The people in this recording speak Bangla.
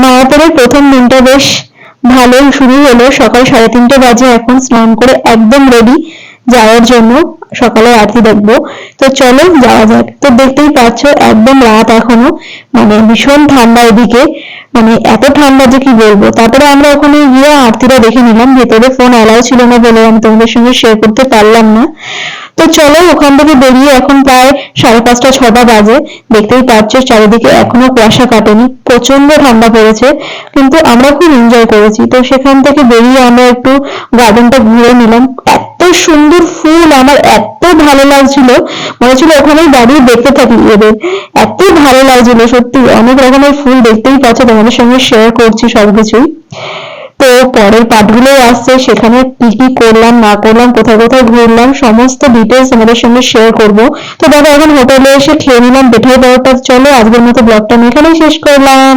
মায়াপুরের প্রথম দিনটা বেশ ভালোই শুরু হলো। সকাল 3:30 বাজে, এখন স্নান করে একদম রেডি যাওয়ার জন্য, সকালে আরতি দেখবো। তো চলো যাওয়া যাক। তো দেখতেই পাচ্ছ একদম রাত এখনো, মানে ভীষণ ঠান্ডা এদিকে, মানে এত ঠান্ডা যে কি বলবো। তারপরে আমরা ওখানে গিয়ে আরতিটা দেখে নিলাম, ভেতরে ফোন অ্যালাউ ছিল না বলে আমি তোমাদের সঙ্গে শেয়ার করতে পারলাম না। তো চলো ওখান থেকে বেরিয়ে এখন প্রায় 5:30 6টা বাজে, দেখতেই পাচ্ছ চারিদিকে এখনো কুয়াশা কাটেনি, প্রচন্ড ঠান্ডা পড়েছে, কিন্তু আমরা খুব এনজয় করেছি। তো সেখান থেকে বেরিয়ে আমরা একটু গার্ডেনটা ঘুরে নিলাম। এত সুন্দর ফুল, আমার এত ভালো লাগছিল, মনে হচ্ছিল ওখানেই দাঁড়িয়ে দেখতে থাকি এদের, এত ভালো লাগছিল সত্যি। অনেক রকমের ফুল দেখতেই পাচ্ছ, তোমাদের সঙ্গে শেয়ার করছি সবকিছুই। তো পরের পার্টগুলো আসছে, সেখানে কি কি করলাম না করলাম, কোথায় কোথায় ঘুরলাম, সমস্ত ডিটেলস আমাদের সঙ্গে শেয়ার করব। তো দেখো এখন হোটেলে এসে খেয়ে নিলাম পেঠাই পরোটা। চলো আজকের মতো ব্লগটা আমি এখানেই শেষ করলাম।